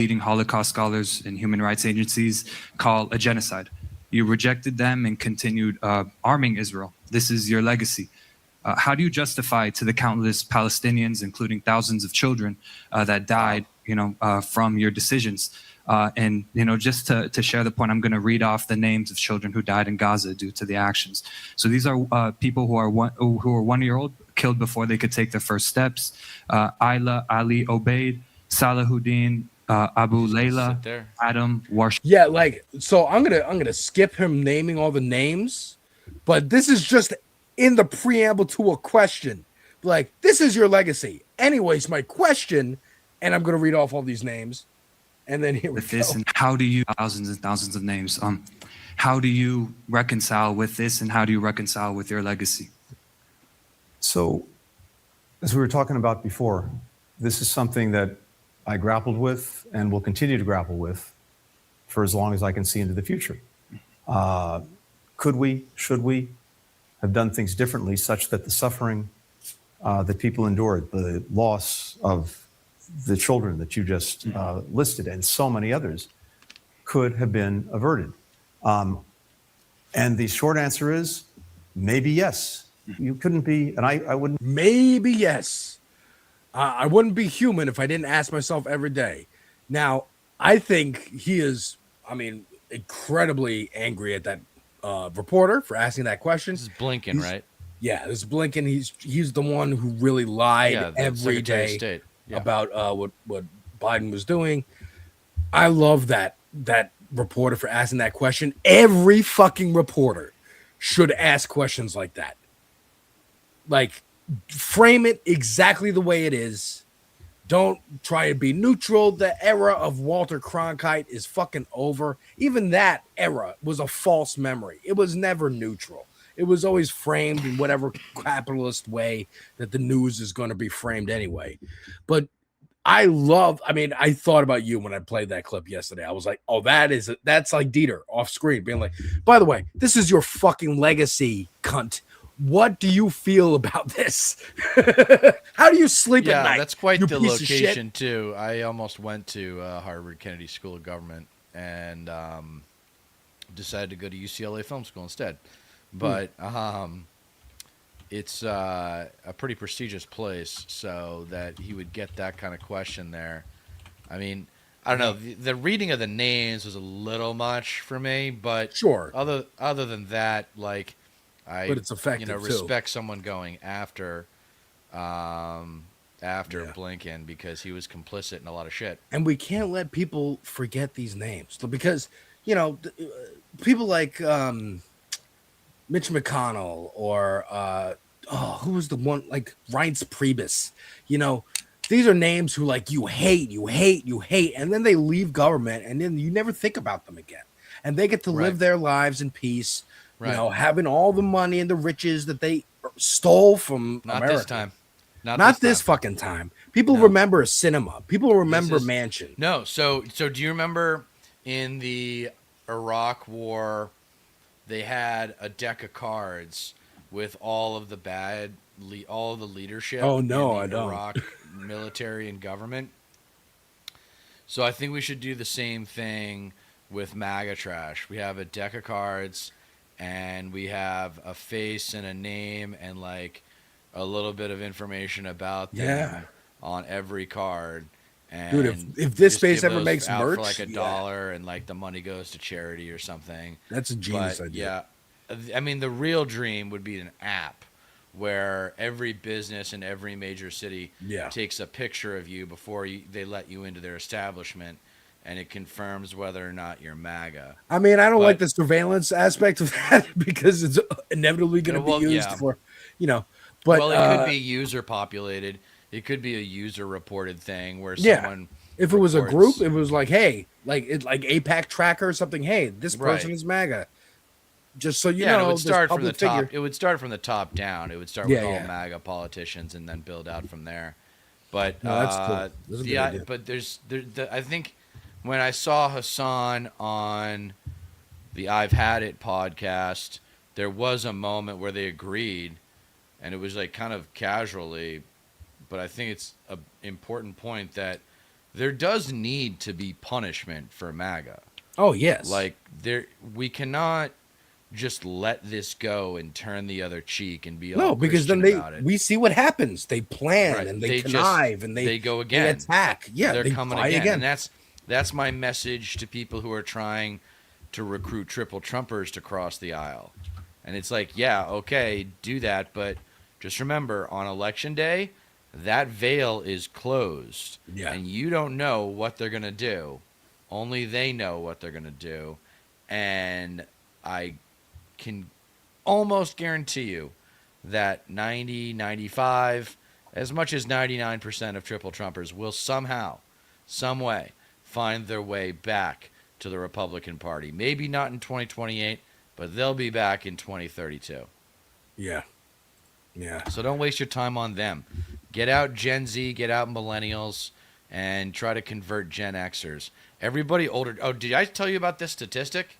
leading Holocaust scholars and human rights agencies call a genocide. You rejected them and continued arming Israel. This is your legacy. How do you justify to the countless Palestinians, including thousands of children that died, from your decisions? And just to share the point, I'm going to read off the names of children who died in Gaza due to the actions. So these are people who are 1 year old, killed before they could take their first steps. Ayla Ali Obeid, Salahuddin Abu Layla, Adam Warsh. Yeah, so I'm gonna skip him naming all the names, but this is just in the preamble to a question. Like, this is your legacy. Anyways, my question, and I'm gonna read off all these names, and then here we go. And how do you thousands and thousands of names? How do you reconcile with this, and how do you reconcile with your legacy? So, as we were talking about before, this is something that I grappled with and will continue to grapple with for as long as I can see into the future. Could we, should we have done things differently such that the suffering that people endured, the loss of the children that you just listed and so many others, could have been averted? And the short answer is maybe yes. You couldn't be, and I wouldn't. Maybe yes. I wouldn't be human if I didn't ask myself every day. Now, I think he is, incredibly angry at that reporter for asking that question. This is Blinken, right? Yeah, this is Blinken. He's the one who really lied every day about what Biden was doing. I love that reporter for asking that question. Every fucking reporter should ask questions like that. Like, frame it exactly the way it is. Don't try to be neutral. The era of Walter Cronkite is fucking over. Even that era was a false memory. It was never neutral. It was always framed in whatever capitalist way that the news is going to be framed anyway. But I thought about you when I played that clip yesterday. I was like, oh, that's like Deter off screen being like, by the way, this is your fucking legacy, cunt. What do you feel about this? How do you sleep at night? Yeah, that's quite the location, too. I almost went to Harvard Kennedy School of Government and decided to go to UCLA Film School instead. But it's a pretty prestigious place, so that he would get that kind of question there. I mean, I don't know. The reading of the names was a little much for me, but sure. Other than that, like, but it's effective respect someone going after Blinken because he was complicit in a lot of shit. And we can't let people forget these names because people like Mitch McConnell or who was the one like Reince Priebus. These are names who like you hate, and then they leave government, and then you never think about them again, and they get to live their lives in peace. Right. Having all the money and the riches that they stole from America. This time. Not this fucking time. People remember cinema. People remember Mansion. No. So do you remember in the Iraq War, they had a deck of cards with all of the all of the leadership? Oh, no, I don't. Iraq military and government. So I think we should do the same thing with MAGA trash. We have a deck of cards. And we have a face and a name and like a little bit of information about them on every card. And dude, if this space ever makes merch for like $1 and like the money goes to charity or something. That's a genius idea. Yeah, I mean the real dream would be an app where every business in every major city takes a picture of you before they let you into their establishment. And it confirms whether or not you're MAGA. I mean, I don't like the surveillance aspect of that because it's inevitably going to be used for, But it could be user populated. It could be a user reported thing where someone. If it was a group, it was like, hey, like APAC tracker or something. Hey, this person is MAGA. Just so you know, it would start from the top. It would start from the top down. It would start with all MAGA politicians and then build out from there. But that's cool. That's but I think. When I saw Hassan on the I've Had It podcast, there was a moment where they agreed, and it was like kind of casually, but I think it's an important point that there does need to be punishment for MAGA. Oh, yes. Like, we cannot just let this go and turn the other cheek and be all because then Christian about it. we see what happens. They plan and they connive and they go again. They attack. Yeah, they're they coming again. And that's my message to people who are trying to recruit triple Trumpers to cross the aisle. And it's like, yeah, okay, do that, but just remember, on election day, that veil is closed. Yeah. And you don't know what they're going to do. Only they know what they're going to do. And I can almost guarantee you that 90, 95, as much as 99% of triple Trumpers will somehow, some way, find their way back to the Republican Party. Maybe not in 2028, but they'll be back in 2032. Yeah. Yeah. So don't waste your time on them. Get out Gen Z, get out millennials, and try to convert Gen Xers. Everybody older. Oh, did I tell you about this statistic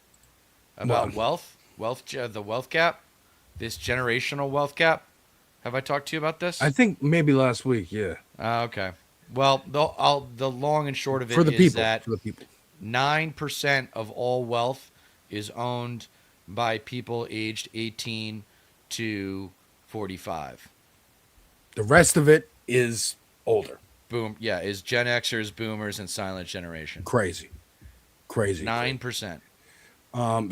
about wealth, the wealth gap, this generational wealth gap? Have I talked to you about this? I think maybe last week. Yeah. Okay. Well, the long and short of it is that 9% of all wealth is owned by people aged 18 to 45. The rest of it is older. Is Gen Xers, boomers, and silent generation. Crazy. 9%.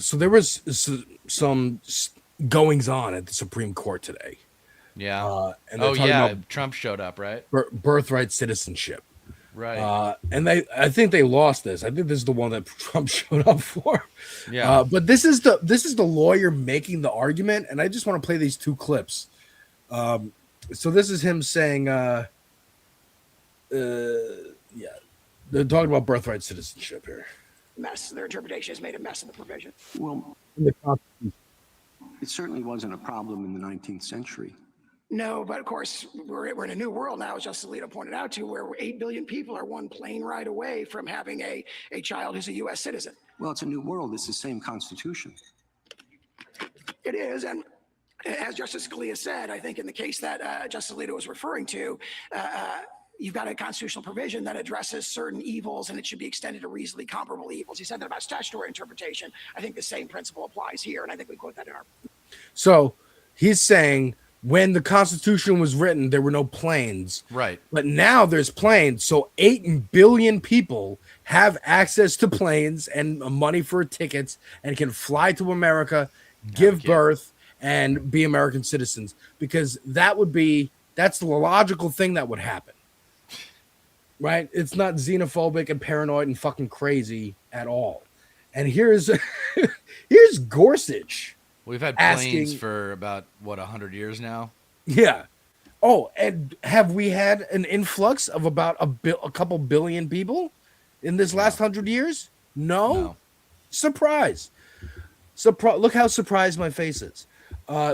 So there was some goings on at the Supreme Court today. Yeah. And about Trump showed up, right? Birthright citizenship. Right. And I think they lost this. I think this is the one that Trump showed up for. Yeah. But this is the lawyer making the argument, and I just want to play these two clips. So this is him saying, they're talking about birthright citizenship here. Their interpretation has made a mess of the provision. Well, it certainly wasn't a problem in the 19th century. No, but of course, we're in a new world now, as Justice Alito pointed out to, where 8 billion people are one plane ride away from having a child who's a U.S. citizen. Well, it's a new world. It's the same Constitution. It is, and as Justice Scalia said, I think in the case that Justice Alito was referring to, you've got a constitutional provision that addresses certain evils, and it should be extended to reasonably comparable evils. He said that about statutory interpretation. I think the same principle applies here, and I think we quote that in our... So he's saying when the Constitution was written, there were no planes. Right. But now there's planes, so 8 billion people have access to planes and money for tickets and can fly to America, give birth, and be American citizens, because that's the logical thing that would happen. Right? It's not xenophobic and paranoid and fucking crazy at all. And here's Gorsuch. We've had planes for about 100 years now. Yeah. Oh, and have we had an influx of about a couple billion people in this last 100 years? No. Surprise. Look how surprised my face is.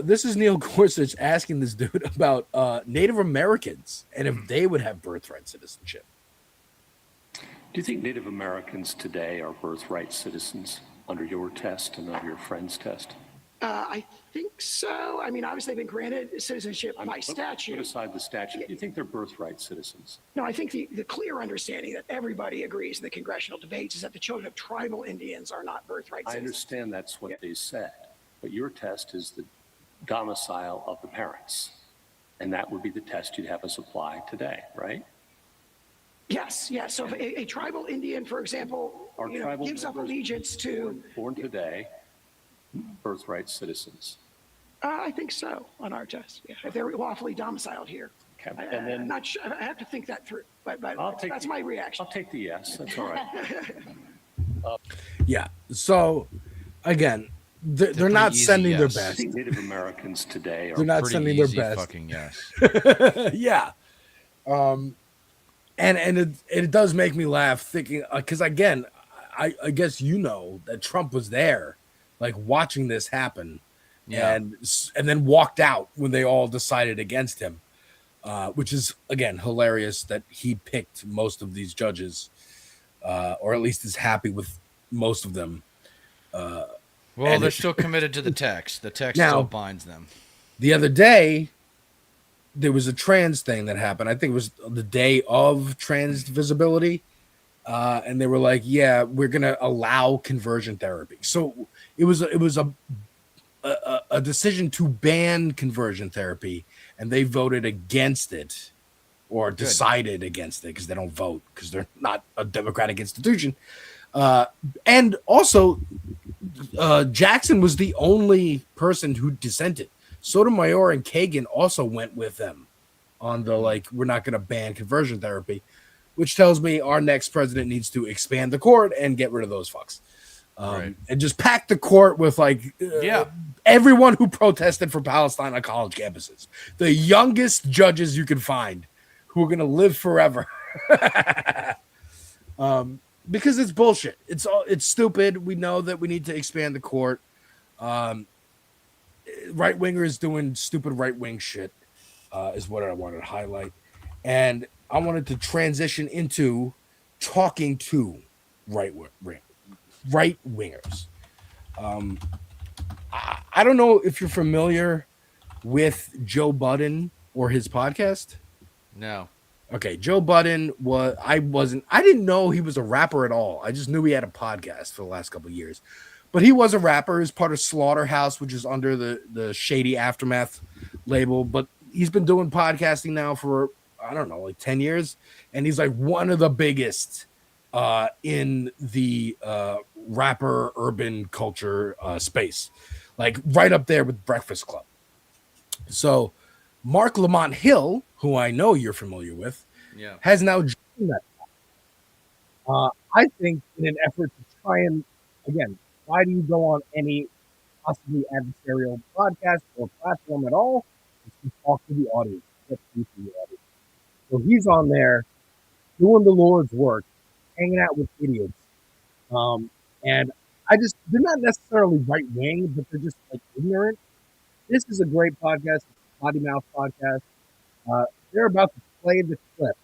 This is Neil Gorsuch asking this dude about Native Americans and if they would have birthright citizenship. Do you think Native Americans today are birthright citizens under your test and under your friend's test? I think so. I mean, obviously, they've been granted citizenship by statute. Put aside the statute. Do you think they're birthright citizens? No, I think the clear understanding that everybody agrees in the congressional debates is that the children of tribal Indians are not birthright citizens. I understand that's what they said, but your test is the domicile of the parents, and that would be the test you'd have us apply today, right? Yes. So if a tribal Indian, for example, gives up allegiance to... Born today, birthright citizens. I think so on our test. Yeah, if they're lawfully domiciled here. Okay. I'm not sure. I have to think that through, but that's my reaction. I'll take the yes. That's all right. Yeah. So, again, they're not sending their best. Native Americans today are they're not sending their best. Fucking yes. Yeah. And it does make me laugh thinking, because again, I guess that Trump was there, like watching this happen, and then walked out when they all decided against him, which is again hilarious that he picked most of these judges, or at least is happy with most of them. Well, they're still committed to the text. The text still binds them. The other day, there was a trans thing that happened. I think it was the day of trans visibility. and they were like, "Yeah, we're gonna allow conversion therapy." So it was a decision to ban conversion therapy, and they voted against it, or decided against it, because they don't vote because they're not a democratic institution. And also, Jackson was the only person who dissented. Sotomayor and Kagan also went with them on the we're not going to ban conversion therapy, which tells me our next president needs to expand the court and get rid of those fucks. And just pack the court with everyone who protested for Palestine on college campuses, the youngest judges you can find who are going to live forever. Because it's bullshit. It's stupid. We know that we need to expand the court. Right wingers doing stupid right wing shit is what I wanted to highlight, and I wanted to transition into talking to right wingers. I don't know if you're familiar with Joe Budden or his podcast. No. Okay, Joe Budden I didn't know he was a rapper at all. I just knew he had a podcast for the last couple of years. But he was a rapper. He's part of Slaughterhouse, which is under the Shady Aftermath label. But he's been doing podcasting now for, I don't know, like 10 years. And he's like one of the biggest in the rapper urban culture space. Like right up there with Breakfast Club. So Mark Lamont Hill, who I know you're familiar with, has now joined that. I think in an effort to try and, again, why do you go on any possibly adversarial podcast or platform at all? It's to talk to the audience, get through to the audience. So he's on there doing the Lord's work, hanging out with idiots. And they're not necessarily right wing, but they're just like ignorant. This is a great podcast. It's a Potty Mouth podcast. They're about to play the clip.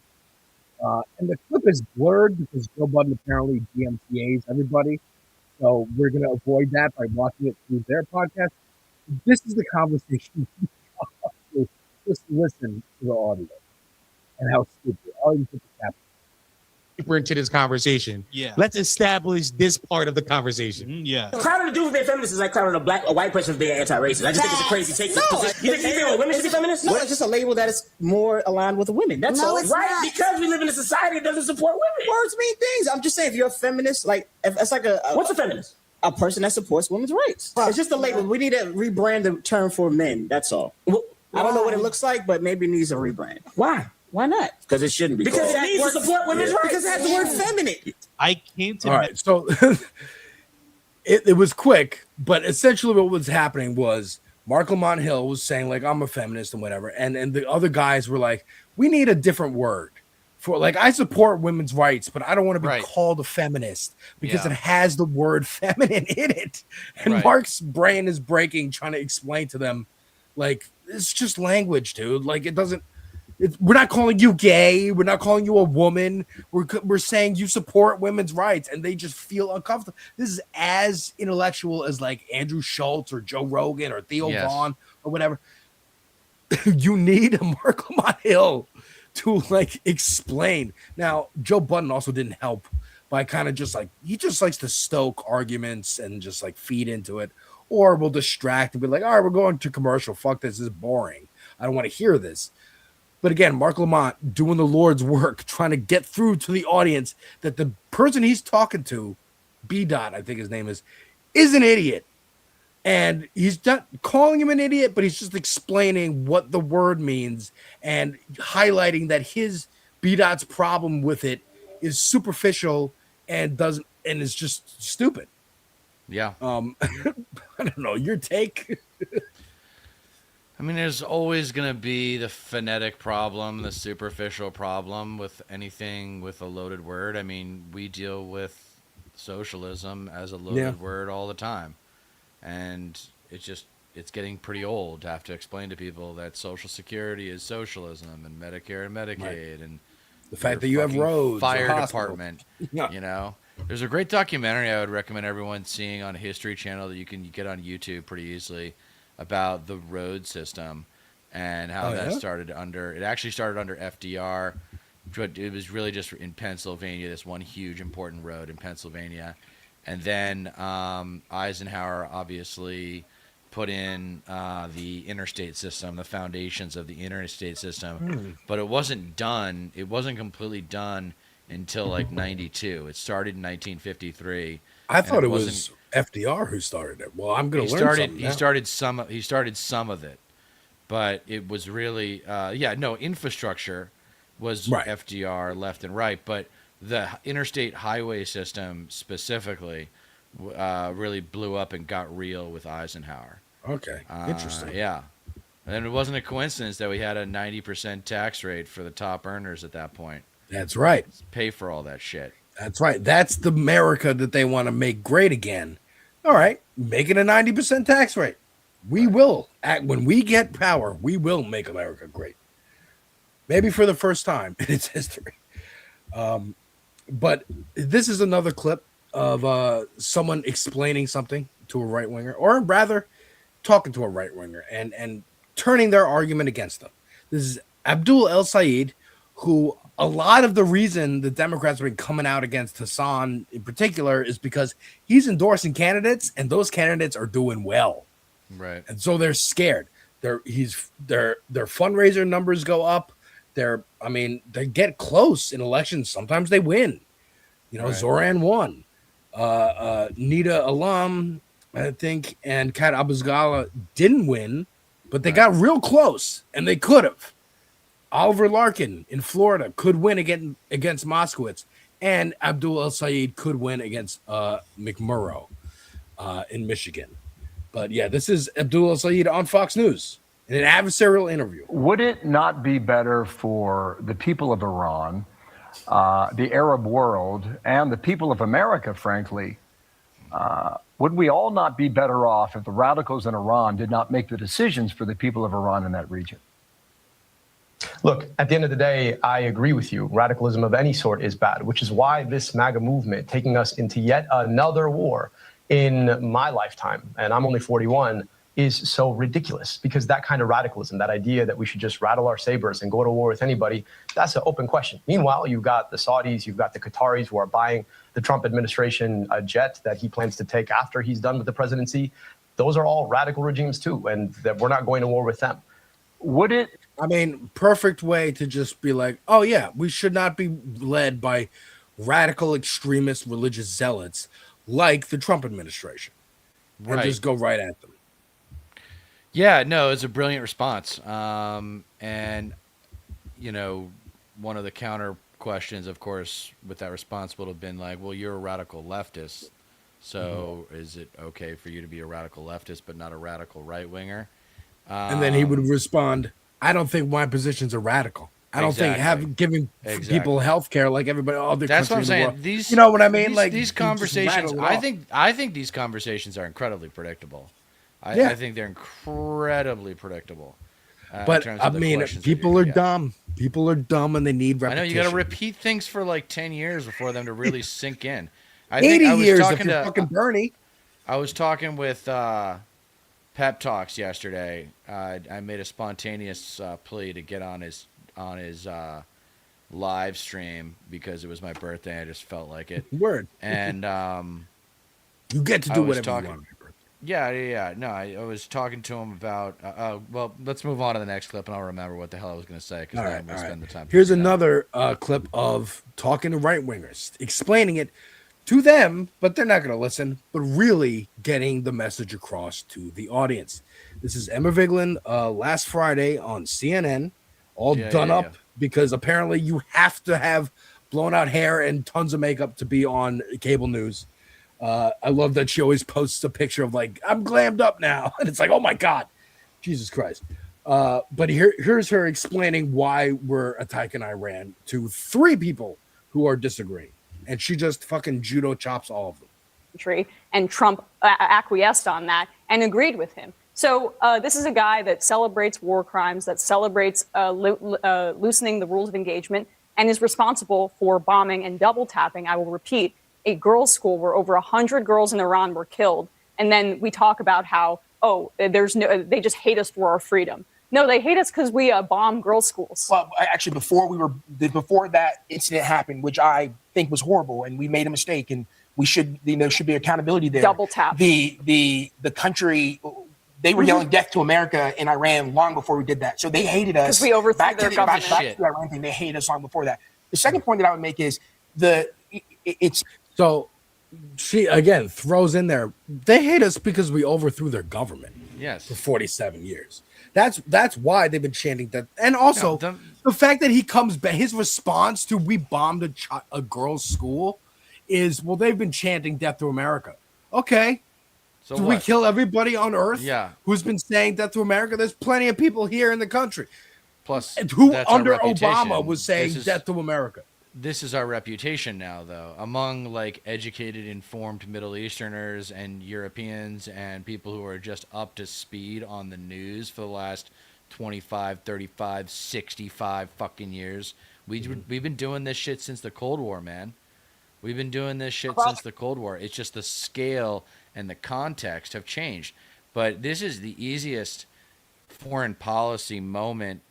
And the clip is blurred because Joe Budden apparently DMCA's everybody. So we're going to avoid that by watching it through their podcast. This is the conversation. Just listen to the audio and how stupid. I'll even put the cap deeper into this conversation. Yeah. Let's establish this part of the conversation. Yeah. Clowning a dude for being feminist is like clowning a white person for being anti-racist. I just think it's a crazy take. You think women should be feminists? No, it's just a label that is more aligned with the women. That's all. It's right, because we live in a society that doesn't support women. Words mean things. I'm just saying, if you're a feminist, like, if it's like what's a feminist? A person that supports women's rights. It's just a label. We need to rebrand the term for men. That's all. I don't know what it looks like, but maybe it needs a rebrand. Why? Why not? Because it shouldn't be. Because it needs to support women's rights. Because it has the word feminine. I came to. All right, so it was quick, but essentially what was happening was Mark Lamont Hill was saying like, I'm a feminist and whatever, and the other guys were like, we need a different word for, like, I support women's rights, but I don't want to be called a feminist because it has the word feminine in it. And Mark's brain is breaking trying to explain to them, like, it's just language, dude. Like, it doesn't. We're not calling you gay. We're not calling you a woman. We're saying you support women's rights, and they just feel uncomfortable. This is as intellectual as like Andrew Schultz or Joe Rogan or Theo Vaughn or whatever. You need a Mark Lamont Hill to like explain. Now, Joe Budden also didn't help by kind of just like, he just likes to stoke arguments and just like feed into it, or will distract and be like, all right, we're going to commercial. Fuck this is boring. I don't want to hear this. But again, Mark Lamont doing the Lord's work, trying to get through to the audience that the person he's talking to, B. Dot, I think his name is an idiot. And he's not calling him an idiot, but he's just explaining what the word means and highlighting that his B. Dot's problem with it is superficial and is just stupid. Yeah. I don't know. Your take? I mean, there's always going to be the phonetic problem, the superficial problem with anything with a loaded word. I mean, we deal with socialism as a loaded word all the time. And it's getting pretty old to have to explain to people that Social Security is socialism and Medicare and Medicaid and the fact that you have roads, fire department, you know. There's a great documentary I would recommend everyone seeing on History Channel that you can get on YouTube pretty easily, about the road system and how that started under, it actually started under FDR, but it was really just in Pennsylvania, this one huge important road in Pennsylvania. And then Eisenhower obviously put in the interstate system, the foundations of the interstate system, but it wasn't done. It wasn't completely done until like 92. It started in 1953. I thought it was FDR who started it. Well, I'm going to learn something now. He started some of it, but it was really infrastructure was FDR left and right, but the interstate highway system specifically really blew up and got real with Eisenhower. Okay, interesting. Yeah. And it wasn't a coincidence that we had a 90% tax rate for the top earners at that point. That's right. Pay for all that shit. That's right. That's the America that they want to make great again. All right, make it a 90% tax rate. We will. When we get power, we will make America great. Maybe for the first time in its history. But this is another clip of someone explaining something to a right-winger, or rather talking to a right-winger and turning their argument against them. This is Abdul El Sayed, who a lot of the reason the Democrats have been coming out against Hassan in particular is because he's endorsing candidates, and those candidates are doing well. Right. And so they're scared. Their fundraiser numbers go up. They get close in elections. Sometimes they win. Zoran won. Nida Alam, I think, and Kat Abuzgala didn't win, but they got real close, and they could have. Oliver Larkin in Florida could win against Moskowitz, and Abdul El Sayed could win against McMurrow in Michigan. But yeah, this is Abdul El Sayed on Fox News in an adversarial interview. Would it not be better for the people of Iran, the Arab world, and the people of America, frankly, would we all not be better off if the radicals in Iran did not make the decisions for the people of Iran in that region? Look, at the end of the day, I agree with you. Radicalism of any sort is bad, which is why this MAGA movement taking us into yet another war in my lifetime, and I'm only 41, is so ridiculous, because that kind of radicalism, that idea that we should just rattle our sabers and go to war with anybody, that's an open question. Meanwhile, you've got the Saudis, you've got the Qataris who are buying the Trump administration a jet that he plans to take after he's done with the presidency. Those are all radical regimes too, and that we're not going to war with them. Would it? Perfect way to just be like, oh yeah, we should not be led by radical extremist religious zealots like the Trump administration. Right. And just go right at them. Yeah, no, it's a brilliant response. And, one of the counter questions, of course, with that response would have been like, well, you're a radical leftist. So is it okay for you to be a radical leftist but not a radical right-winger? And then he would respond, I don't think my positions are radical. I don't think giving people health care like everybody other That's countries what I'm in the saying. world. These, you know what I mean? These conversations, I think these conversations are incredibly predictable. I think they're incredibly predictable. But people are dumb. People are dumb, and they need repetition. I know you got to repeat things for like 10 years before them to really sink in. 80 years if you're fucking Bernie. I was talking with Pep Talks yesterday. I made a spontaneous plea to get on his live stream because it was my birthday. I just felt like it. Word. And you get to do whatever you want. Yeah. No, I was talking to him about. Well, let's move on to the next clip, and I'll remember what the hell I was going to say because I'm going to spend the time. Here's another clip of talking to right wingers, explaining it to them, but they're not going to listen. But really getting the message across to the audience. This is Emma Vigeland last Friday on CNN, all done up because apparently you have to have blown out hair and tons of makeup to be on cable news. I love that she always posts a picture of like, I'm glammed up now. And it's like, oh my God, Jesus Christ. But here's her explaining why we're attacking Iran to 3 people who are disagreeing. And she just fucking judo chops all of them. And Trump acquiesced on that and agreed with him. So this is a guy that celebrates war crimes, that celebrates loosening the rules of engagement, and is responsible for bombing and double tapping, I will repeat, a girls' school where over 100 girls in Iran were killed. And then we talk about how, they just hate us for our freedom. No, they hate us because we bomb girls' schools. Well, actually, before that incident happened, which I think was horrible, and we made a mistake, and we should, there should be accountability there. Double tap. The country, they were yelling death to America in Iran long before we did that. So they hated us. Because we overthrew their government. Back to the Iran thing, they hated us long before that. The second point that I would make is so she again throws in there, they hate us because we overthrew their government. Yes. For 47 years. That's why they've been chanting that. And also the fact that he comes back, his response to we bombed a girls' school is, well, they've been chanting death to America. Okay. So do what? we kill everybody on earth? Yeah. Who's been saying death to America? There's plenty of people here in the country. Plus, who that's our under reputation. Obama was saying death to America. This is our reputation now, though, among like educated, informed Middle Easterners and Europeans and people who are just up to speed on the news for the last 25, 35, 65 fucking years. We've been doing this shit since the Cold War, man. We've been doing this shit since the Cold War. It's just the scale and the context have changed. But this is the easiest foreign policy moment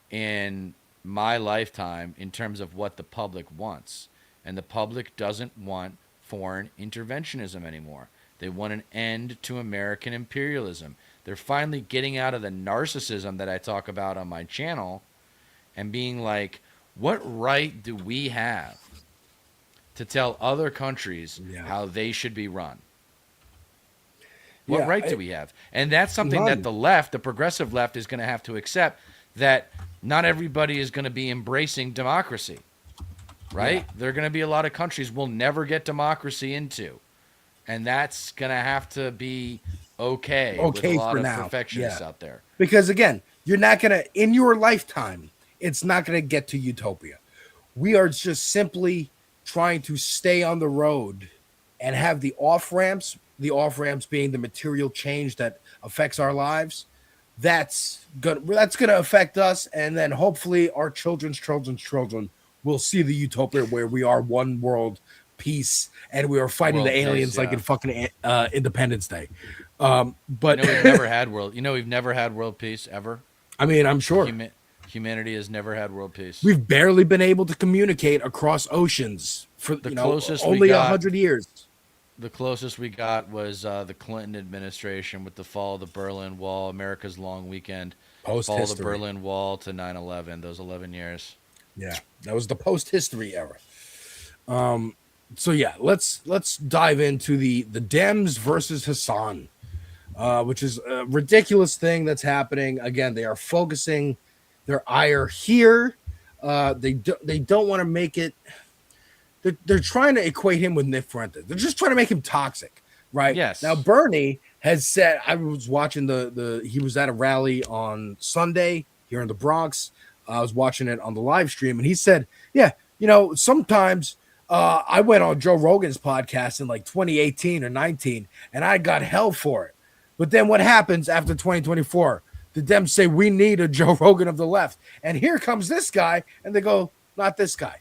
in my lifetime in terms of what the public wants. And the public doesn't want foreign interventionism anymore. They want an end to American imperialism. They're finally getting out of the narcissism that I talk about on my channel and being like, what right do we have to tell other countries how they should be run? What right do we have? And that's something that the left, the progressive left, is going to have to accept, that not everybody is going to be embracing democracy, right? There are going to be a lot of countries we'll never get democracy into. And that's going to have to be okay with a lot of perfectionists out there. Because again, you're not going to, in your lifetime, it's not going to get to utopia. We are just simply trying to stay on the road and have the off-ramps being the material change that affects our lives. That's gonna affect us, and then hopefully our children's children will see the utopia where we are one world peace and we are fighting the aliens like in fucking Independence Day. But we've never had world. We've never had world peace ever. I mean, I'm sure humanity has never had world peace. We've barely been able to communicate across oceans for the closest only 100 years. The closest we got was the Clinton administration with the fall of the Berlin Wall, America's long weekend. Post-history. Fall of the Berlin Wall to 9/11, those 11 years. Yeah, that was the post-history era. So yeah, let's dive into the Dems versus Hassan, which is a ridiculous thing that's happening. Again, they are focusing their ire here. They don't want to make it. They're trying to equate him with Nick Fuentes. They're just trying to make him toxic, right? Yes. Now Bernie has said, I was watching he was at a rally on Sunday here in the Bronx. I was watching it on the live stream, and he said, yeah, sometimes I went on Joe Rogan's podcast in like 2018 or 19, and I got hell for it. But then what happens after 2024? The Dems say we need a Joe Rogan of the left. And here comes this guy, and they go, not this guy.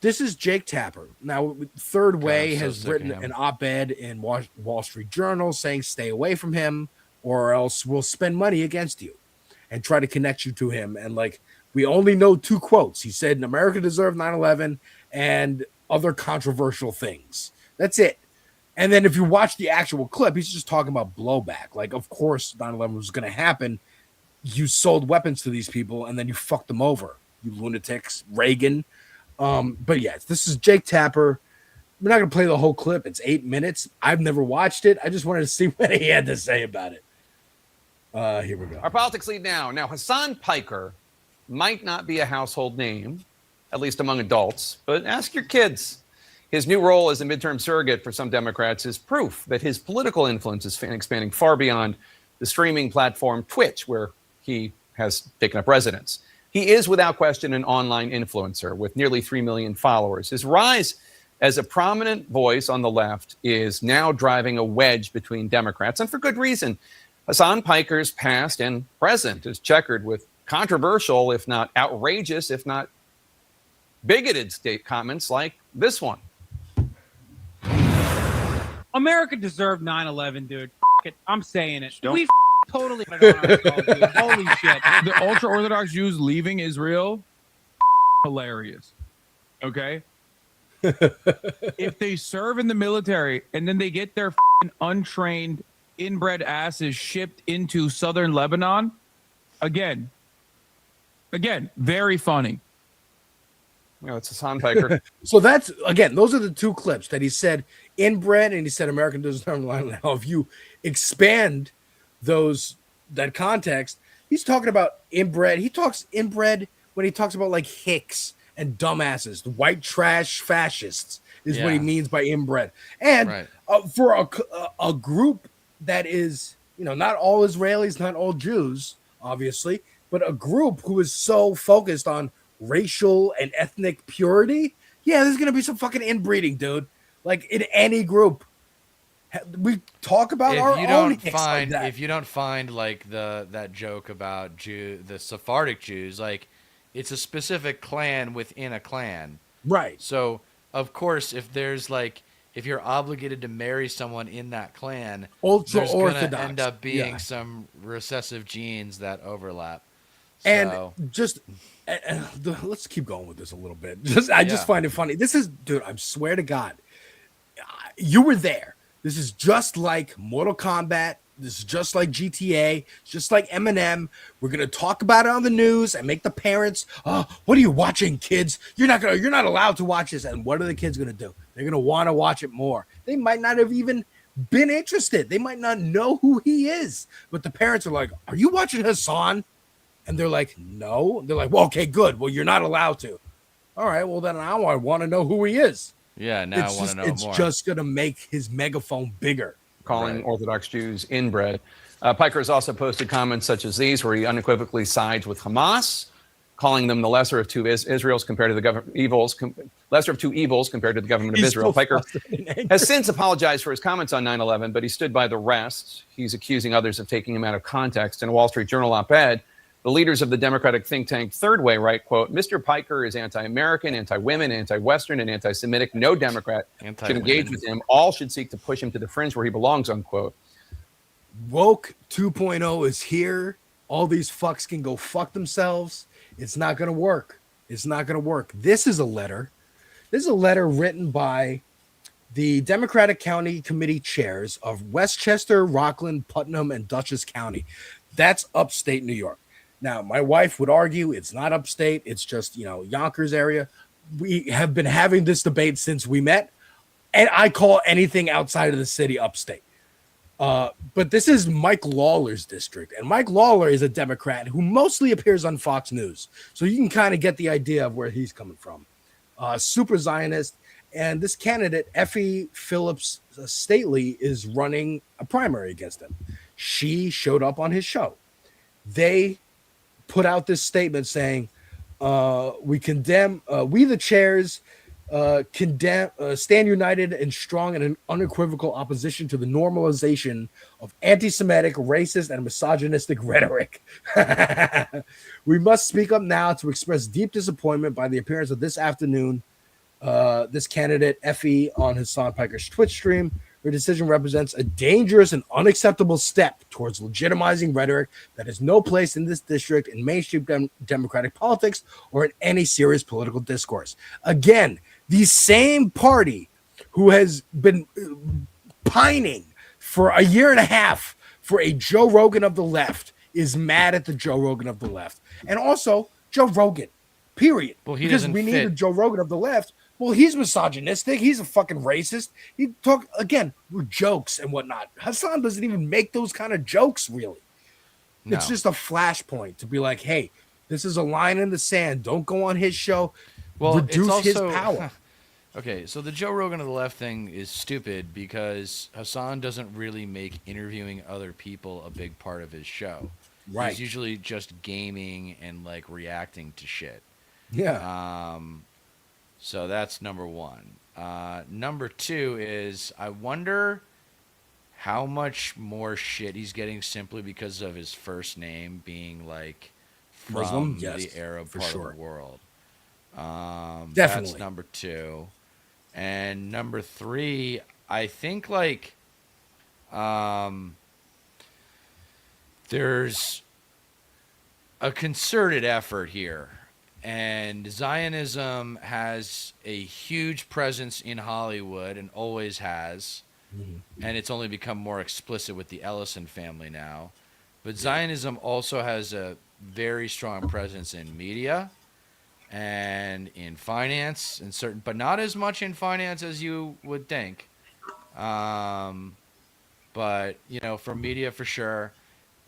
This is Jake Tapper. Now, Third Way has written an op-ed in Wall Street Journal saying stay away from him or else we'll spend money against you and try to connect you to him. And we only know two quotes. He said, America deserved 9/11 and other controversial things. That's it. And then if you watch the actual clip, he's just talking about blowback. Of course, 9/11 was going to happen. You sold weapons to these people and then you fucked them over, you lunatics, Reagan. But yes, this is Jake Tapper. We're not going to play the whole clip. It's 8 minutes. I've never watched it. I just wanted to see what he had to say about it. Here we go. Our politics lead now. Now, Hassan Piker might not be a household name, at least among adults, but ask your kids. His new role as a midterm surrogate for some Democrats is proof that his political influence is expanding far beyond the streaming platform Twitch, where he has taken up residence. He is, without question, an online influencer with nearly 3 million followers. His rise as a prominent voice on the left is now driving a wedge between Democrats, and for good reason. Hassan Piker's past and present is checkered with controversial, if not outrageous, if not bigoted state comments like this one. America deserved 9/11, dude. It. I'm saying it. We totally on our call, dude. Holy shit. The ultra-Orthodox Jews leaving Israel, hilarious. Okay? If they serve in the military and then they get their untrained, inbred asses shipped into southern Lebanon, again, very funny. It's Hassan Piker. So that's, again, those are the two clips that he said inbred and he said American doesn't have line. Now, if you expand that context, he's talking about inbred. He talks inbred when he talks about like hicks and dumbasses, the white trash fascists is what he means by inbred. And for a group that is, not all Israelis, not all Jews, obviously, but a group who is so focused on racial and ethnic purity, there's gonna be some fucking inbreeding, dude. Like in any group, we talk about our own. If you don't find like that joke about the Sephardic Jews, like it's a specific clan within a clan, right? So of course, if you're obligated to marry someone in that clan, there's gonna end up being some recessive genes that overlap. And let's keep going with this a little bit. I just find it funny. This is, dude, I swear to God, you were there. This is just like Mortal Kombat. This is just like GTA. It's just like Eminem. We're gonna talk about it on the news and make the parents, what are you watching, kids? You're not allowed to watch this. And what are the kids gonna do? They're gonna want to watch it more. They might not have even been interested. They might not know who he is. But the parents are like, are you watching Hassan? And they're like, no. They're like, well, okay, good. Well, you're not allowed to. All right, well, then now I want to know who he is. Yeah, now I want to know more. It's just going to make his megaphone bigger. Calling Orthodox Jews inbred. Piker has also posted comments such as these, where he unequivocally sides with Hamas, calling them the lesser of two Israels compared to the lesser of two evils compared to the government of Israel. Piker has since apologized for his comments on 9/11, but he stood by the rest. He's accusing others of taking him out of context. In a Wall Street Journal op-ed, the leaders of the Democratic think tank Third Way write, quote, Mr. Piker is anti-American, anti-women, anti-Western, and anti-Semitic. No Democrat should engage with him. All should seek to push him to the fringe where he belongs, unquote. Woke 2.0 is here. All these fucks can go fuck themselves. It's not going to work. It's not going to work. This is a letter. This is a letter written by the Democratic County Committee chairs of Westchester, Rockland, Putnam, and Dutchess County. That's upstate New York. Now, my wife would argue it's not upstate. It's just, Yonkers area. We have been having this debate since we met, and I call anything outside of the city upstate. But this is Mike Lawler's district, and Mike Lawler is a Democrat who mostly appears on Fox News. So you can kind of get the idea of where he's coming from. Super Zionist, and this candidate, Effie Phillips Stately, is running a primary against him. She showed up on his show. They put out this statement saying, we condemn, we the chairs condemn, stand united and strong in an unequivocal opposition to the normalization of anti-Semitic, racist, and misogynistic rhetoric. We must speak up now to express deep disappointment by the appearance of this afternoon, this candidate, Effie, on Hassan Piker's Twitch stream. Her decision represents a dangerous and unacceptable step towards legitimizing rhetoric that has no place in this district, in mainstream democratic politics, or in any serious political discourse. Again, the same party who has been pining for a year and a half for a Joe Rogan of the left is mad at the Joe Rogan of the left. And also, Joe Rogan, period. Well, because we need a Joe Rogan of the left. Well, he's misogynistic. He's a fucking racist. He talk again with jokes and whatnot. Hassan doesn't even make those kind of jokes, really. No. It's just a flashpoint to be like, hey, this is a line in the sand. Don't go on his show. Well, reduce it's also, his power. Okay, so the Joe Rogan of the left thing is stupid because Hassan doesn't really make interviewing other people a big part of his show. Right. He's usually just gaming and like reacting to shit. Yeah. So that's number one. Number two is I wonder how much more shit he's getting simply because of his first name being like from Muslim? Yes, the Arab part of the world. Definitely. That's number two. And number three, I think like there's a concerted effort here, and Zionism has a huge presence in Hollywood and always has, and it's only become more explicit with the Ellison family now. But Zionism also has a very strong presence in media and in finance and certain, but not as much in finance as you would think. But for media for sure.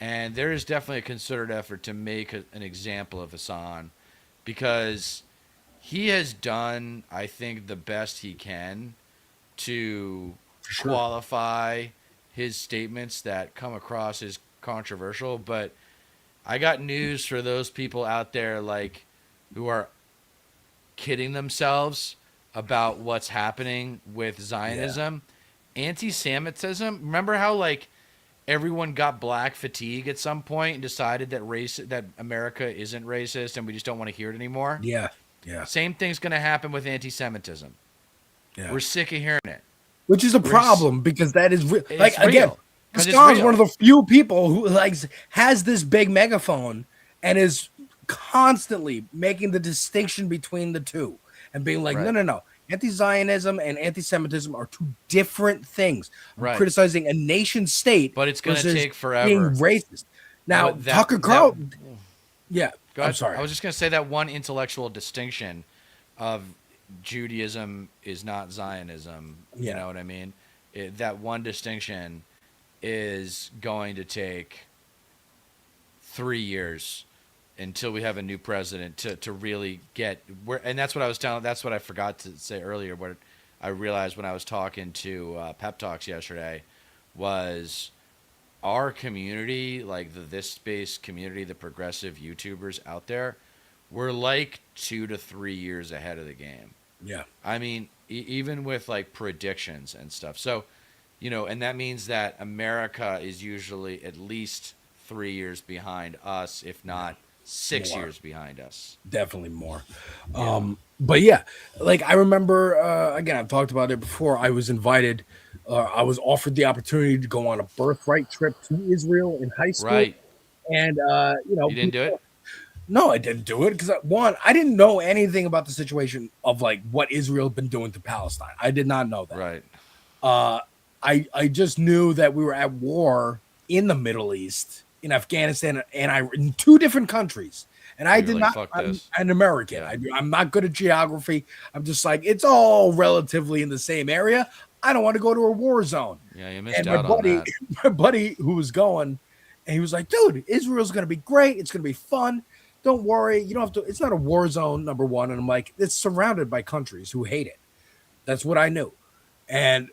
And there is definitely a concerted effort to make an example of Hassan, because he has done, I think, the best he can to qualify his statements that come across as controversial. But I got news for those people out there who are kidding themselves about what's happening with Zionism. Anti-Semitism, remember how everyone got black fatigue at some point and decided that America isn't racist and we just don't want to hear it anymore? Yeah. Same thing's going to happen with anti-Semitism. Yeah. We're sick of hearing it. Which is a problem, because that is real. Again, real. Hassan's one of the few people who has this big megaphone and is constantly making the distinction between the two and being like, no. Anti-Zionism and anti-Semitism are two different things. I'm criticizing a nation state, but it's going to take forever. Being racist. Now, Tucker Carlson. I'm sorry. I was just going to say that one intellectual distinction of Judaism is not Zionism. You know what I mean? That one distinction is going to take 3 years until we have a new president to really get where. And that's what I was telling. That's what I forgot to say earlier. What I realized when I was talking to Pep Talks yesterday was our community, like this space community, the progressive YouTubers out there, we're 2 to 3 years ahead of the game. Yeah. I mean, even with predictions and stuff. So, and that means that America is usually at least 3 years behind us, if not 6 years behind us. Definitely more. But yeah, I remember, again, I've talked about it before. I was invited, I was offered the opportunity to go on a birthright trip to Israel in high school. Right. And, you didn't do it? No, I didn't do it because I didn't know anything about the situation of what Israel had been doing to Palestine. I did not know that. Right. I just knew that we were at war in the Middle East, in Afghanistan, and in 2 different countries. And I did not. I'm an American. Yeah. I'm not good at geography. I'm just it's all relatively in the same area. I don't want to go to a war zone. Yeah, you missed out on that. My buddy who was going, and he was like, "Dude, Israel's going to be great. It's going to be fun. Don't worry. You don't have to. It's not a war zone, number one." And I'm like, "It's surrounded by countries who hate it." That's what I knew. And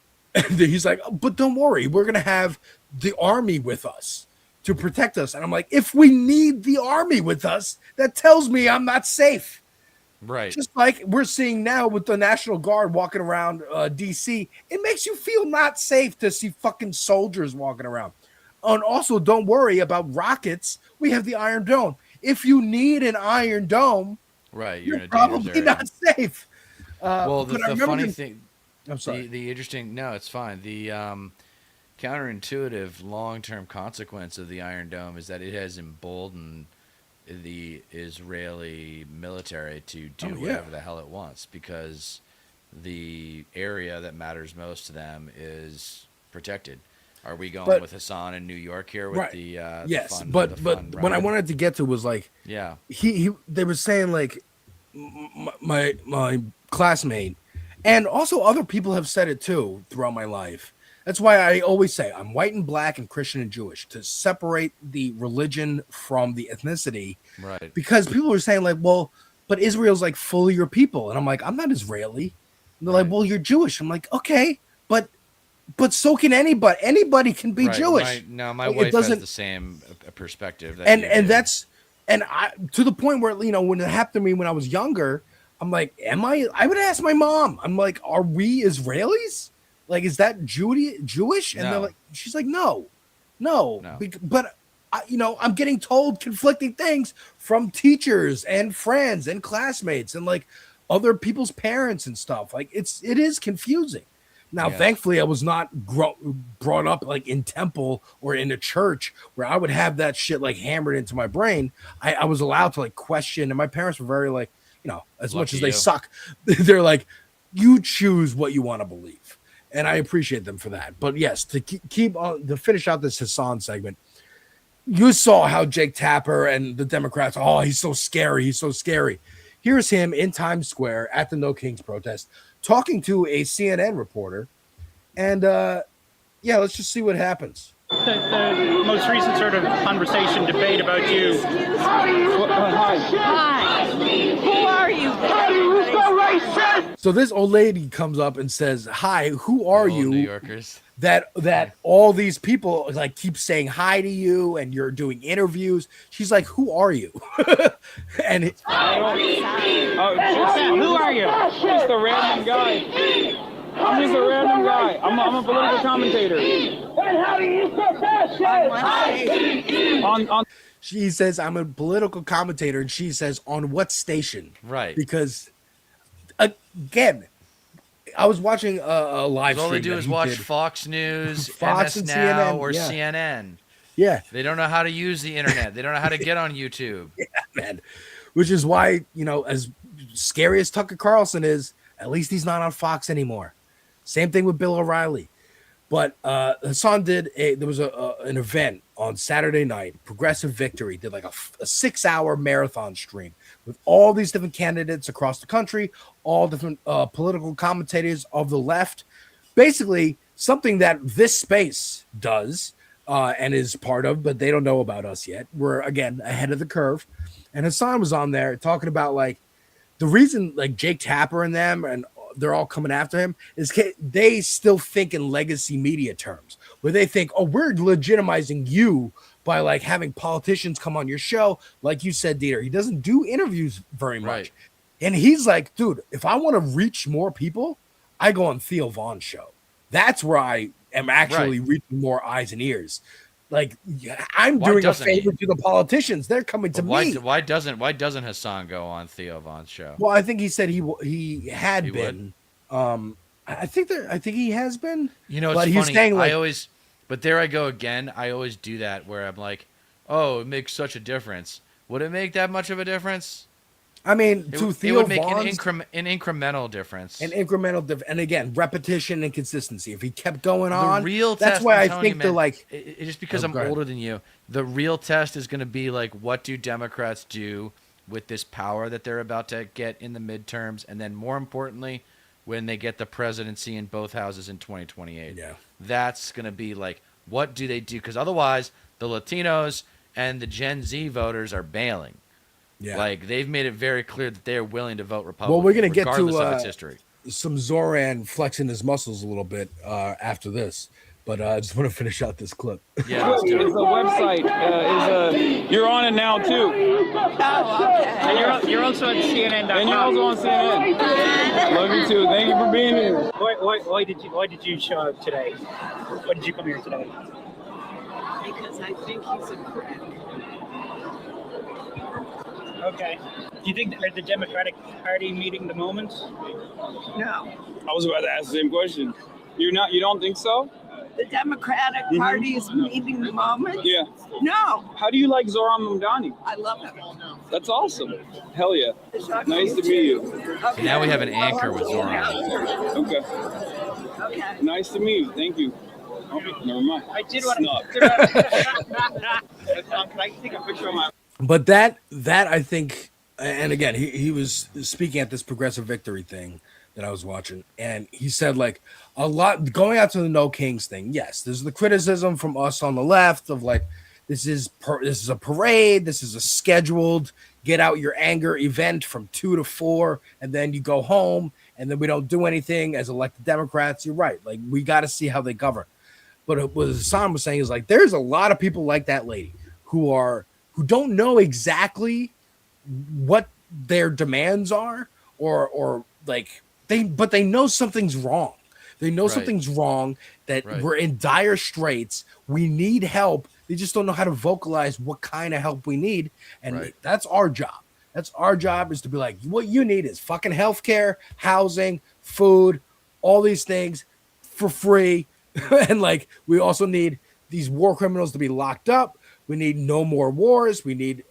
he's like, "But don't worry. We're going to have the army with us to protect us." And I'm like, if we need the army with us, that tells me I'm not safe. Right. Just like we're seeing now with the National Guard walking around DC, it makes you feel not safe to see fucking soldiers walking around. And also, don't worry about rockets. We have the Iron Dome. If you need an Iron Dome, right, you're in a probably not safe. Well, the funny thing, I'm sorry. The interesting, no, it's fine. The counterintuitive long-term consequence of the Iron Dome is that it has emboldened the Israeli military to do whatever the hell it wants, because the area that matters most to them is protected. Are we going with Hassan in New York here with the yes, fun, but fun what I wanted to get to was they were saying my classmate, and also other people have said it too throughout my life. That's why I always say I'm white and black and Christian and Jewish, to separate the religion from the ethnicity. Right. Because people are saying well, but Israel's fully your people. And I'm like, I'm not Israeli. And they're like, well, you're Jewish. I'm like, okay, but so can anybody. Anybody can be Jewish. My wife has the same perspective. And I, to the point where, when it happened to me when I was younger, I'm like, I would ask my mom, I'm like, are we Israelis? Is that Jewish? And they're like, she's like, no. But I'm getting told conflicting things from teachers and friends and classmates and other people's parents and stuff. It is confusing Now, thankfully, I was not brought up like in temple or in a church where I would have that shit like hammered into my brain. I was allowed to like question, and my parents were very like, as much as they suck, they're like, you choose what you want to believe, and I appreciate them for that. But yes, to keep on to finish out this Hassan segment, you saw how Jake Tapper and the Democrats, he's so scary, he's so scary. Here's him in Times Square at the No Kings protest, talking to a CNN reporter, and let's just see what happens. The most recent sort of conversation, debate about you. Hi. Who are you? Who's so racist? So this old lady comes up and says, "Hi, who are you?" New Yorkers. That all these people like keep saying hi to you, and you're doing interviews. She's like, "Who are you?" And who are you? Just a random guy. I'm just a random guy. I'm a political commentator. She says, "I'm a political commentator," and she says, "On what station?" Right. Because again, I was watching a live stream. All they do is watch Fox News, Fox MS and Now, CNN, or yeah. CNN. Yeah. They don't know how to use the internet. They don't know how to get on YouTube. Yeah, man. Which is why, as scary as Tucker Carlson is, at least he's not on Fox anymore. Same thing with Bill O'Reilly. But Hassan there was an event on Saturday night. Progressive Victory did like a 6-hour marathon stream with all these different candidates across the country, all different political commentators of the left. Basically, something that this space does and is part of, but they don't know about us yet. We're, again, ahead of the curve. And Hassan was on there talking about like the reason like Jake Tapper and them and they're all coming after him is they still think in legacy media terms where they think, we're legitimizing you by like having politicians come on your show. Like you said, Deter, he doesn't do interviews very much. Right. And he's like, dude, if I want to reach more people, I go on Theo Vaughn's show. That's where I am actually reaching more eyes and ears. Like I'm doing a favor to the politicians. They're coming to me. Why doesn't Hassan go on Theo Vaughn's show? Well, I think he said he had been. I think he has been. It's but funny. He's saying like, but there I go again. I always do that where I'm like, it makes such a difference. Would it make that much of a difference? I mean, it would make an incremental difference. And again, repetition and consistency. If he kept going on, real that's test, why I think they're like. Just because I'm older than you, the real test is going to be like, what do Democrats do with this power that they're about to get in the midterms, and then more importantly, when they get the presidency in both houses in 2028. Yeah, that's going to be like, what do they do? Because otherwise, the Latinos and the Gen Z voters are bailing. Yeah, like they've made it very clear that they're willing to vote Republican. Well, we're going to get regardless to of its history. Some Zoran flexing his muscles a little bit after this, but I just want to finish out this clip. Yeah, let's do it. The website you're on it now too. Oh, okay. You're also at CNN.com. And you're also on CNN. Love you too. Thank you for being here. Why did you show up today? Why did you come here today? Because I think he's a prick. Okay. Do you think that the Democratic Party meeting the moment? No. I was about to ask the same question. You don't think so? The Democratic Party is meeting the moment? Yeah. No. How do you like Zoran Mamdani? I love him. That's awesome. Hell yeah. Nice to meet you. Okay. Now we have an anchor with Zoran. Okay. Okay. Nice to meet you. Thank you. Okay, never mind. I did want to. Can I take a picture of my? But that I think, and again, he was speaking at this Progressive Victory thing that I was watching, and he said like a lot going out to the No Kings thing. Yes, there's the criticism from us on the left of like this is a parade, this is a scheduled get out your anger event from 2 to 4, and then you go home, and then we don't do anything as elected Democrats. You're right, like we got to see how they govern. But what Hassan was saying is like there's a lot of people like that lady who don't know exactly what their demands are or like they know something's wrong. They know something's wrong, that we're in dire straits. We need help. They just don't know how to vocalize what kind of help we need. And that's our job. That's our job, is to be like, what you need is fucking healthcare, housing, food, all these things. for free. And like, we also need these war criminals to be locked up. We need no more wars. We need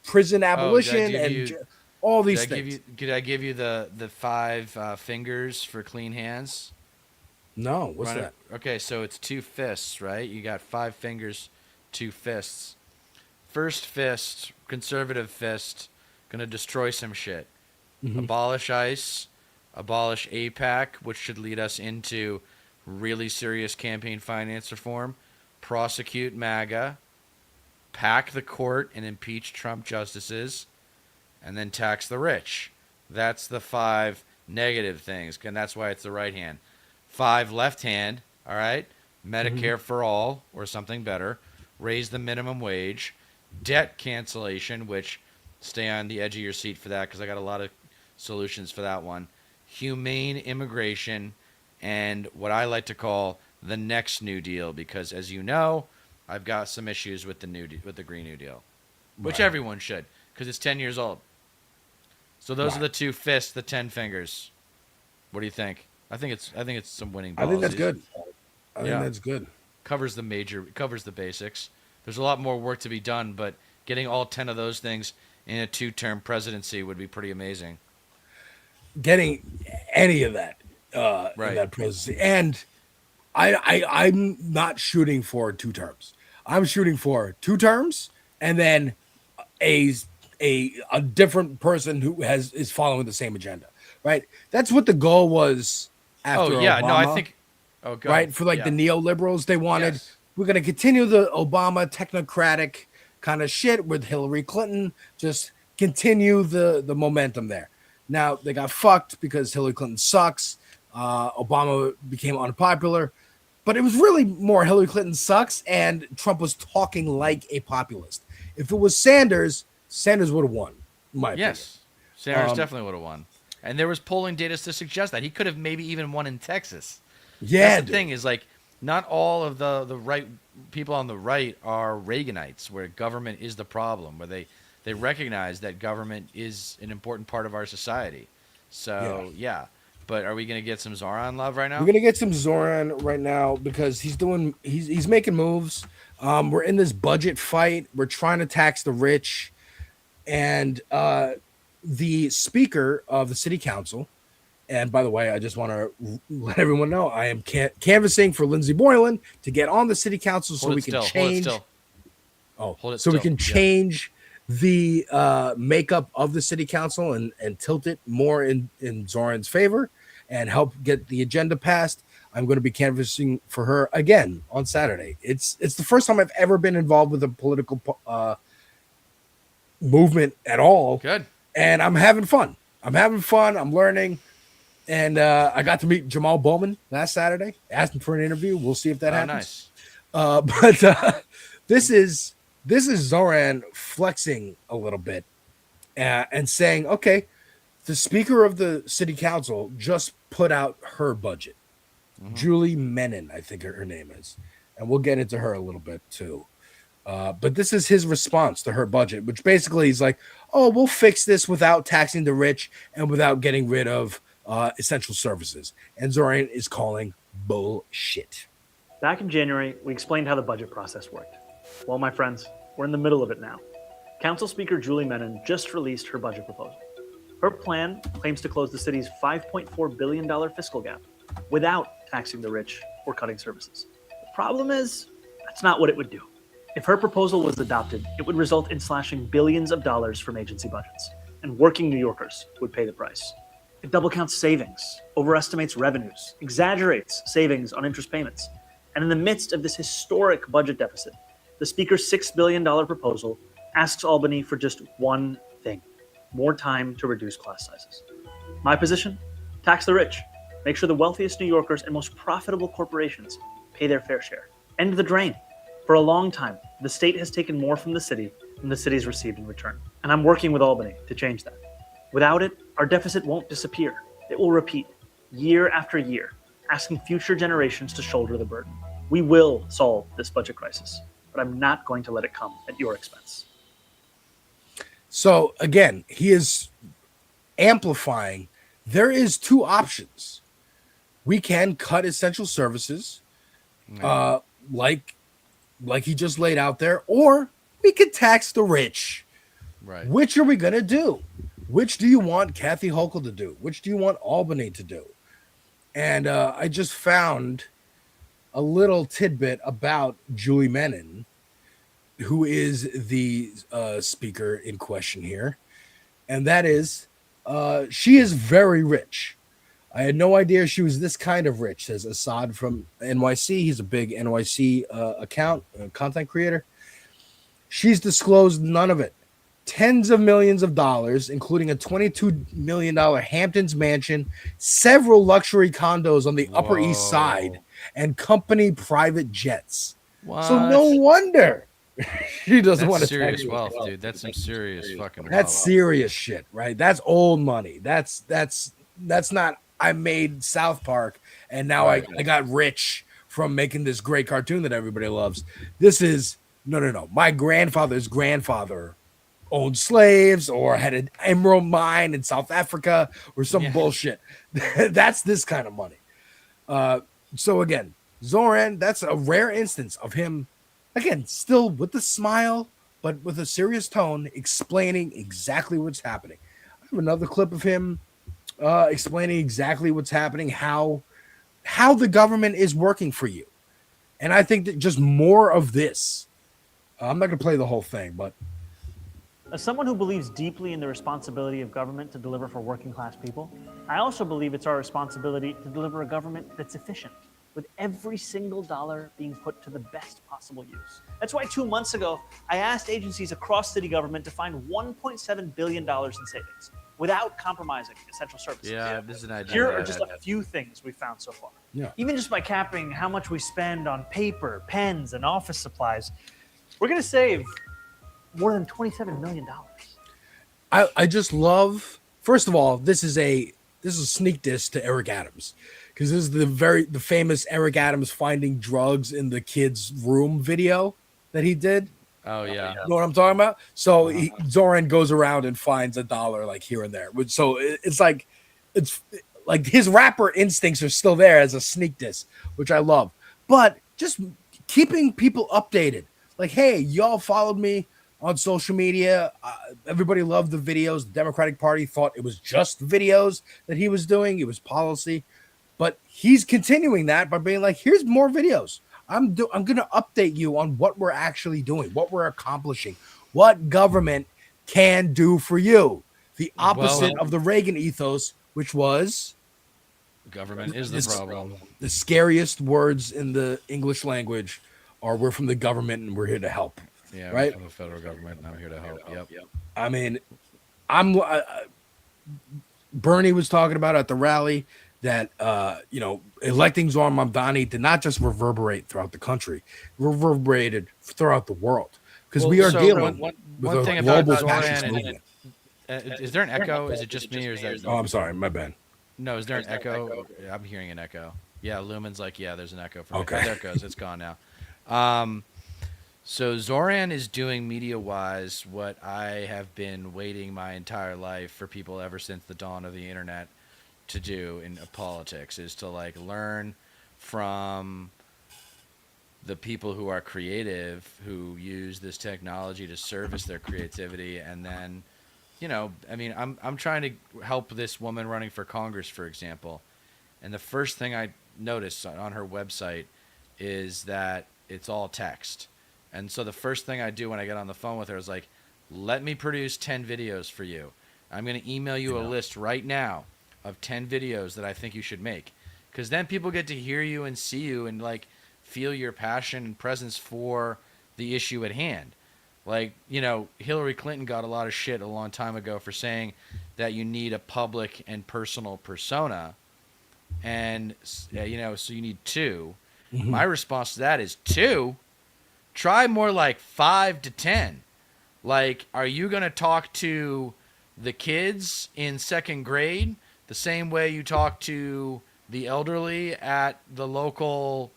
prison abolition all these things. Did I give you the 5 fingers for clean hands? No, what's that? Okay, so it's 2 fists, right? You got 5 fingers, 2 fists. First fist, conservative fist, gonna destroy some shit. Abolish ICE, abolish APAC, which should lead us into really serious campaign finance reform, prosecute MAGA, pack the court and impeach Trump justices, and then tax the rich. That's the 5 negative things, and that's why it's the right hand. 5 left hand, all right? Medicare for all, or something better. Raise the minimum wage. Debt cancellation, which stay on the edge of your seat for that, because I got a lot of solutions for that one. Humane immigration, and what I like to call the next New Deal, because as you know, I've got some issues with the Green New Deal, which everyone should, because it's 10 years old. So those are the 2 fists, the 10 fingers. What do you think? I think it's some winning policies. I think that's good. I think that's good. Covers the basics. There's a lot more work to be done, but getting all 10 of those things in a 2-term presidency would be pretty amazing. Getting any of that in that presidency, and I'm not shooting for 2 terms. I'm shooting for 2 terms, and then a different person who is following the same agenda. Right? That's what the goal was after Obama. No, I think. Oh, God. Right, for like the neoliberals, they wanted. We're going to continue the Obama technocratic kind of shit with Hillary Clinton. Just continue the momentum there. Now they got fucked because Hillary Clinton sucks. Obama became unpopular, but it was really more Hillary Clinton sucks, and Trump was talking like a populist. If it was Sanders would have won. In my opinion. Sanders definitely would have won. And there was polling data to suggest that he could have maybe even won in Texas. Yeah, that's the thing is, like, not all of the right people on the right are Reaganites, where government is the problem, where they recognize that government is an important part of our society. So but are we going to get some Zoran love right now? We're going to get some Zoran right now because he's making moves. We're in this budget fight. We're trying to tax the rich, and the speaker of the city council. And by the way, I just want to let everyone know I am canvassing for Lindsey Boylan to get on the city council so we can change. We can change the makeup of the city council and tilt it more in Zoran's favor and help get the agenda passed. I'm going to be canvassing for her again on Saturday. It's the first time I've ever been involved with a political movement at all. Good. And I'm having fun. I'm learning. And I got to meet Jamal Bowman last Saturday. Asked him for an interview. We'll see if that happens. Nice. But this is Zoran flexing a little bit and saying, okay, the speaker of the city council just put out her budget. Julie Menon, I think her name is. And we'll get into her a little bit too. But this is his response to her budget, which basically is like, oh, we'll fix this without taxing the rich and without getting rid of essential services. And Zoran is calling bullshit. Back in January, we explained how the budget process worked. Well, my friends, we're in the middle of it now. Council Speaker Julie Menon just released her budget proposal. Her plan claims to close the city's $5.4 billion fiscal gap without taxing the rich or cutting services. The problem is, that's not what it would do. If her proposal was adopted, it would result in slashing billions of dollars from agency budgets, and working New Yorkers would pay the price. It double counts savings, overestimates revenues, exaggerates savings on interest payments. And in the midst of this historic budget deficit, the Speaker's $6 billion proposal asks Albany for just one thing: more time to reduce class sizes. My position? Tax the rich. Make sure the wealthiest New Yorkers and most profitable corporations pay their fair share. End the drain. For a long time, the state has taken more from the city than the city's received in return. And I'm working with Albany to change that. Without it, our deficit won't disappear. It will repeat year after year, asking future generations to shoulder the burden. We will solve this budget crisis, but I'm not going to let it come at your expense. So again, he is amplifying. There is 2 options. we can cut essential services, like he just laid out there, or we could tax the rich. Right. Which are we gonna do? Which do you want Kathy Hochul to do? Which do you want Albany to do? And I just found a little tidbit about Julie Menon, who is the speaker in question here. And that is, she is very rich. I had no idea she was this kind of rich, says Assad from NYC. He's a big NYC content creator. She's disclosed none of it. Tens of millions of dollars, including a $22 million Hamptons mansion, several luxury condos on the Upper East Side, and company private jets. So no wonder she doesn't want to serious tax wealth, dude. That's some serious fucking wealth. That's serious shit, right? That's old money. That's not I made South Park and now I got rich from making this great cartoon that everybody loves. This is no. My grandfather's grandfather owned slaves or had an emerald mine in South Africa or some bullshit. That's this kind of money. So again, Zoran, that's a rare instance of him, again, still with the smile, but with a serious tone, explaining exactly what's happening. I have another clip of him explaining exactly what's happening, how the government is working for you. And I think that just more of this. I'm not going to play the whole thing, but as someone who believes deeply in the responsibility of government to deliver for working class people, I also believe it's our responsibility to deliver a government that's efficient, with every single dollar being put to the best possible use. That's why 2 months ago, I asked agencies across city government to find $1.7 billion in savings without compromising essential services. Yeah, this is an idea. Here are just a few things we found so far. Yeah. Even just by capping how much we spend on paper, pens, and office supplies, we're going to save more than $27 million. I just love, first of all, this is a sneak diss to Eric Adams, because this is the famous Eric Adams finding drugs in the kid's room video that he did. Oh yeah. You know what I'm talking about? So Zoran goes around and finds $1 like here and there. So it's like his rapper instincts are still there as a sneak diss, which I love. But just keeping people updated. Like, hey, y'all followed me on social media. Everybody loved the videos. The Democratic Party thought it was just videos that he was doing. It was policy. But he's continuing that by being like, here's more videos. I'm going to update you on what we're actually doing, what we're accomplishing, what government can do for you. The opposite of the Reagan ethos, which was government is the problem. The scariest words in the English language are we're from the government and we're here to help. Yeah, right. We're from the federal government and I'm here to help. Yep. I mean, Bernie was talking about at the rally that electing Zoran Mamdani did not just reverberate throughout the country, reverberated throughout the world, because we are dealing with one thing a about global Zoran fascist movement. Is there an echo? Is it just me or is that? Oh, I'm sorry, my bad. No, is there an echo? I'm hearing an echo. Yeah, Lumen's like, yeah, there's an echo for me. Okay. Oh, there it goes. It's gone now. So Zoran is doing media-wise what I have been waiting my entire life for people ever since the dawn of the internet to do in politics, is to like learn from the people who are creative, who use this technology to service their creativity, and then, I'm trying to help this woman running for Congress, for example, and the first thing I noticed on her website is that it's all text. And so the first thing I do when I get on the phone with her is like, let me produce 10 videos for you. I'm going to email you a list right now of 10 videos that I think you should make. Because then people get to hear you and see you and like feel your passion and presence for the issue at hand. Like, Hillary Clinton got a lot of shit a long time ago for saying that you need a public and personal persona. And, so you need two. Mm-hmm. My response to that is 2. Try more like 5 to 10. Like, are you going to talk to the kids in 2nd grade the same way you talk to the elderly at the local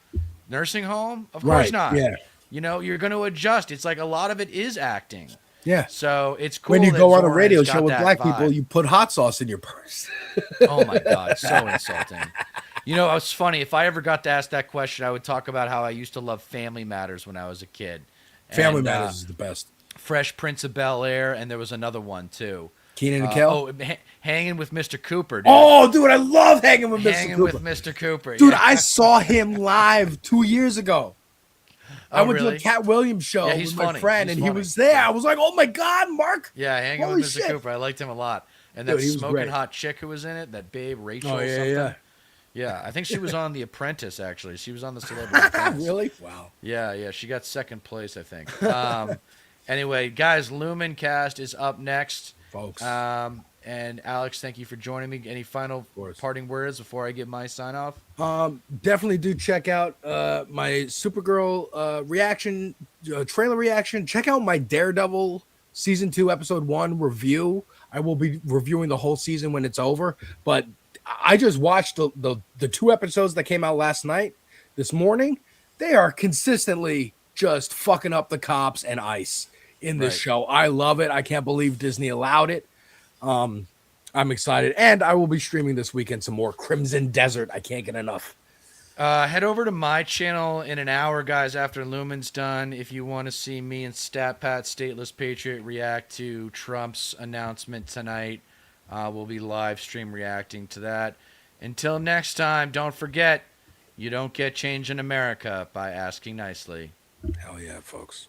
nursing home? Of course not. Yeah. You're going to adjust. It's like a lot of it is acting. Yeah. So it's cool. When you that go on a Zoran's radio got show with that black vibe. people, you put hot sauce in your purse. Oh my God, so insulting. You know, it's funny. If I ever got to ask that question, I would talk about how I used to love Family Matters when I was a kid. Family Matters is the best. Fresh Prince of Bel-Air, and there was another one too. Keenan and Kel? Hanging with Mr. Cooper. Dude. Oh, dude, I love hanging with Mr. Cooper. Hanging with Mr. Cooper. Dude, yeah. I saw him live 2 years ago. I went to a Cat Williams show with my friend, and he was there. I was like, oh my God, Mark. Yeah, hanging Holy with Mr. shit. Cooper. I liked him a lot. And that Dude, he was smoking great. hot chick who was in it, that babe Rachel Oh, yeah, something. yeah. Yeah, I think she was on The Apprentice, actually. She was on The Celebrity Apprentice. Really? Wow. Yeah, she got second place, I think. Anyway, guys, Lumen Cast is up next. Folks. And Alex, thank you for joining me. Any final parting words before I give my sign off? Definitely do check out my Supergirl reaction, trailer reaction. Check out my Daredevil season 2, episode 1 review. I will be reviewing the whole season when it's over, but I just watched the 2 episodes that came out last night, this morning. They are consistently just fucking up the cops and ICE in this show. I love it. I can't believe Disney allowed it. I'm excited, and I will be streaming this weekend some more Crimson Desert. I can't get enough. Head over to my channel in an hour, guys, after Lumen's done. If you want to see me and StatPat, Stateless Patriot, react to Trump's announcement tonight, we'll be live stream reacting to that. Until next time, don't forget, you don't get change in America by asking nicely. Hell yeah, folks.